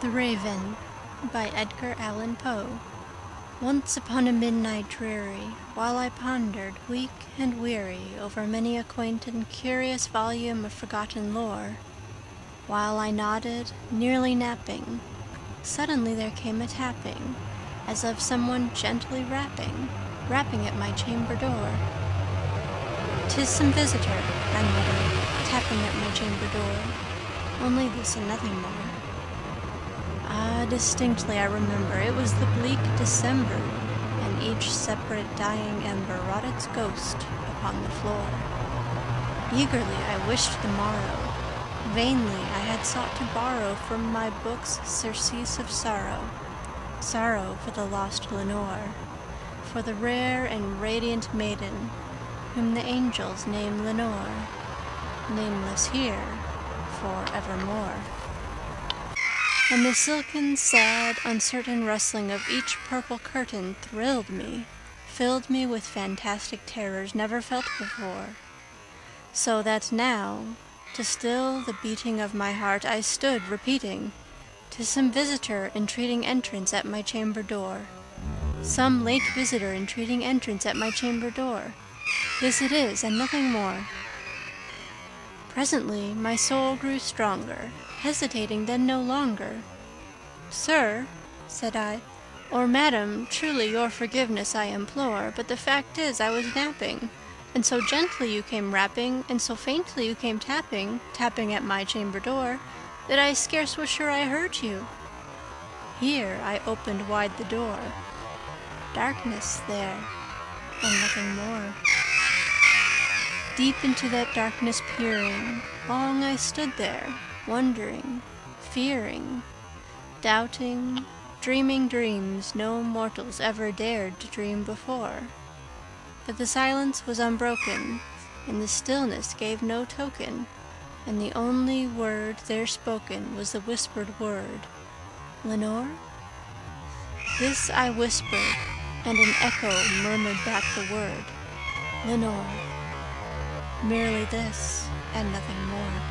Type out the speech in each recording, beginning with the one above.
The Raven by Edgar Allen Poe. Once upon a midnight dreary, while I pondered, weak and weary, over many a quaint and curious volume of forgotten lore, while I nodded, nearly napping, suddenly there came a tapping, as of someone gently rapping at my chamber door. "'Tis some visitor," I muttered, tapping at my chamber door, "only this and nothing more." Ah, distinctly I remember, it was the bleak December, and each separate dying ember wrought its ghost upon the floor. Eagerly I wished the morrow. Vainly I had sought to borrow from my books surcease of sorrow, sorrow for the lost Lenore, for the rare and radiant maiden, whom the angels name Lenore, nameless here for evermore. And the silken, sad, uncertain rustling of each purple curtain thrilled me, filled me with fantastic terrors never felt before, so that now, to still the beating of my heart, I stood repeating, "'Tis some visitor entreating entrance at my chamber door. Some late visitor entreating entrance at my chamber door. This it is, and nothing more." Presently my soul grew stronger, hesitating then no longer. "Sir," said I, "or madam, truly your forgiveness I implore, but the fact is I was napping, and so gently you came rapping, and so faintly you came tapping at my chamber door, that I scarce was sure I heard you." Here I opened wide the door. Darkness there, and nothing more. Deep into that darkness peering, long I stood there, wondering, fearing, doubting, dreaming dreams no mortals ever dared to dream before. But the silence was unbroken, and the stillness gave no token, and the only word there spoken was the whispered word, "Lenore?" This I whispered, and an echo murmured back the word, "Lenore." Merely this, and nothing more.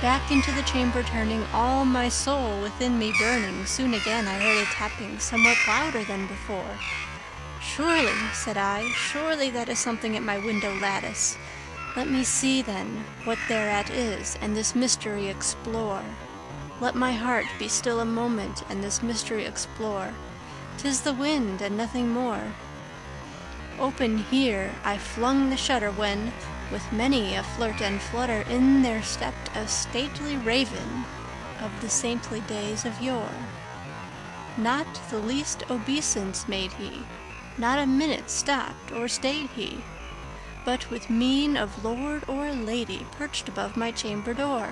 Back into the chamber turning, all my soul within me burning, soon again I heard a tapping, somewhat louder than before. "Surely," said I, "surely that is something at my window lattice. Let me see, then, what thereat is, and this mystery explore. Let my heart be still a moment, and this mystery explore. 'Tis the wind, and nothing more." Open here I flung the shutter when, with many a flirt and flutter, in there stepped a stately raven of the saintly days of yore. Not the least obeisance made he, not a minute stopped or stayed he, but with mien of lord or lady perched above my chamber door,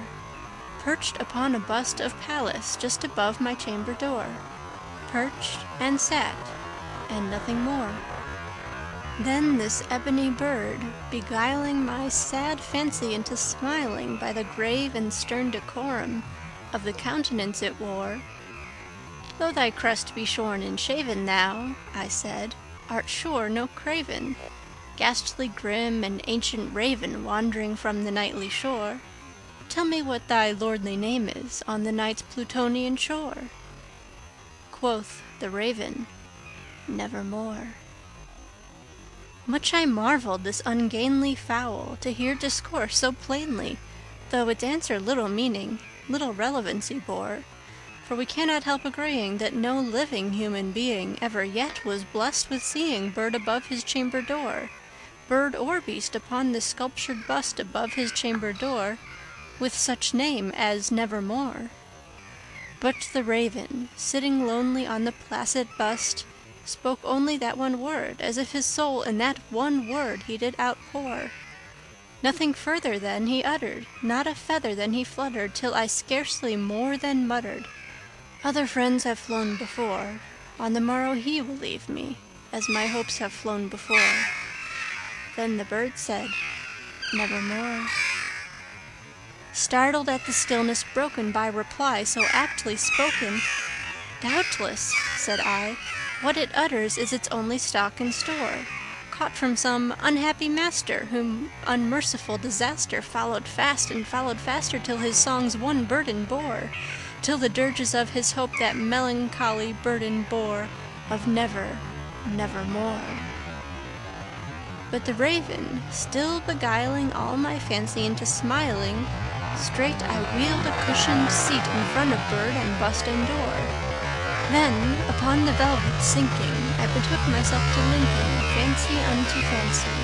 perched upon a bust of Pallas just above my chamber door, perched and sat, and nothing more. Then this ebony bird, beguiling my sad fancy into smiling by the grave and stern decorum of the countenance it wore, "Though thy crest be shorn and shaven, thou," I said, "art sure no craven, ghastly grim and ancient raven wandering from the nightly shore. Tell me what thy lordly name is on the night's Plutonian shore." Quoth the raven, "Nevermore." Much I marveled this ungainly fowl to hear discourse so plainly, though its answer little meaning, little relevancy bore, for we cannot help agreeing that no living human being ever yet was blessed with seeing bird above his chamber door, bird or beast upon this sculptured bust above his chamber door, with such name as Nevermore. But the raven, sitting lonely on the placid bust, spoke only that one word, as if his soul in that one word he did outpour. Nothing further then he uttered, not a feather then he fluttered, till I scarcely more than muttered, "Other friends have flown before, on the morrow he will leave me, as my hopes have flown before." Then the bird said, "Nevermore." Startled at the stillness broken by reply so aptly spoken, "Doubtless," said I, "what it utters is its only stock and store, caught from some unhappy master, whom unmerciful disaster followed fast and followed faster till his songs one burden bore, till the dirges of his hope that melancholy burden bore of never, nevermore. But the raven, still beguiling all my fancy into smiling, straight I wheeled a cushioned seat in front of bird and bust and door. Then, upon the velvet sinking, I betook myself to linking fancy unto fancy,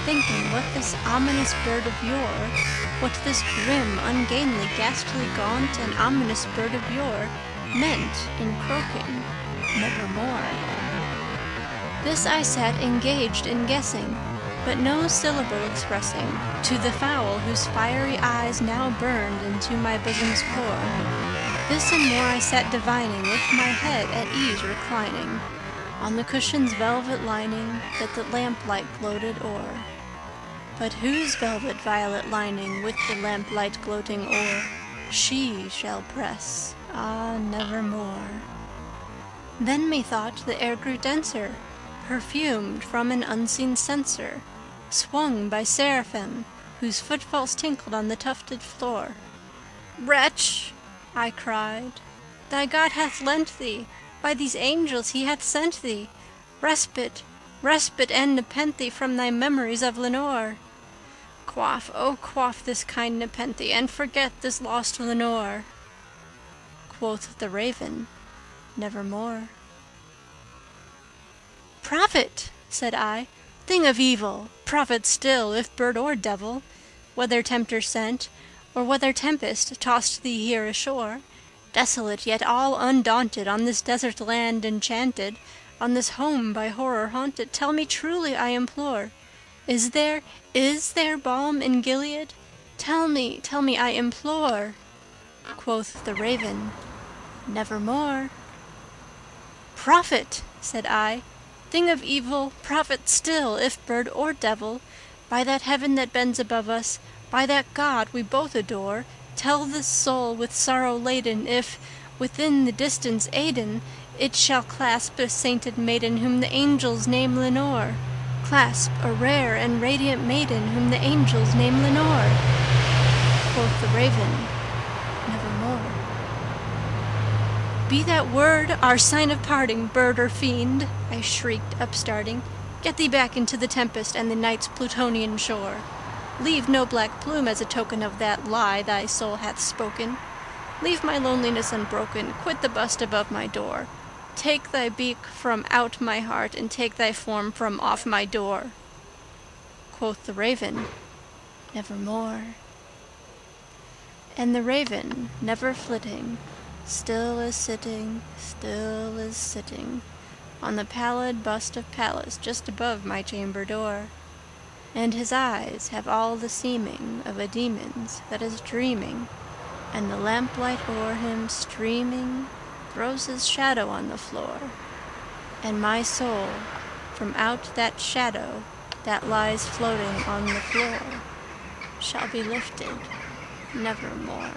thinking what this ominous bird of yore, what this grim, ungainly, ghastly, gaunt, and ominous bird of yore meant in croaking nevermore. This I sat engaged in guessing, but no syllable expressing, to the fowl whose fiery eyes now burned into my bosom's core. This and more I sat divining, with my head at ease reclining, on the cushion's velvet lining that the lamplight gloated o'er. But whose velvet violet lining with the lamplight gloating o'er she shall press, ah, nevermore. Then methought the air grew denser, perfumed from an unseen censer, swung by seraphim, whose footfalls tinkled on the tufted floor. "Wretch," I cried, "thy God hath lent thee, by these angels he hath sent thee, respite, respite and nepenthe from thy memories of Lenore. Quaff, oh quaff this kind nepenthe, and forget this lost Lenore." Quoth the raven, "Nevermore." "Prophet," said I, "thing of evil, prophet still, if bird or devil, whether tempter sent, or whether tempest tossed thee here ashore, desolate yet all undaunted, on this desert land enchanted, on this home by horror haunted, tell me truly, I implore, is there balm in Gilead? Tell me, I implore." Quoth the raven, "Nevermore." "Prophet," said I, "thing of evil, prophet still, if bird or devil, by that heaven that bends above us, by that God we both adore, tell this soul with sorrow laden if, within the distance Aidenn, it shall clasp a sainted maiden whom the angels name Lenore, clasp a rare and radiant maiden whom the angels name Lenore." Quoth the raven, "Nevermore." "Be that word our sign of parting, bird or fiend," I shrieked, upstarting. "Get thee back into the tempest and the night's Plutonian shore. Leave no black plume as a token of that lie thy soul hath spoken. Leave my loneliness unbroken, quit the bust above my door. Take thy beak from out my heart, and take thy form from off my door." Quoth the raven, "Nevermore." And the raven, never flitting, still is sitting, on the pallid bust of Pallas just above my chamber door. And his eyes have all the seeming of a demon's that is dreaming, and the lamplight o'er him streaming throws his shadow on the floor, and my soul from out that shadow that lies floating on the floor shall be lifted nevermore.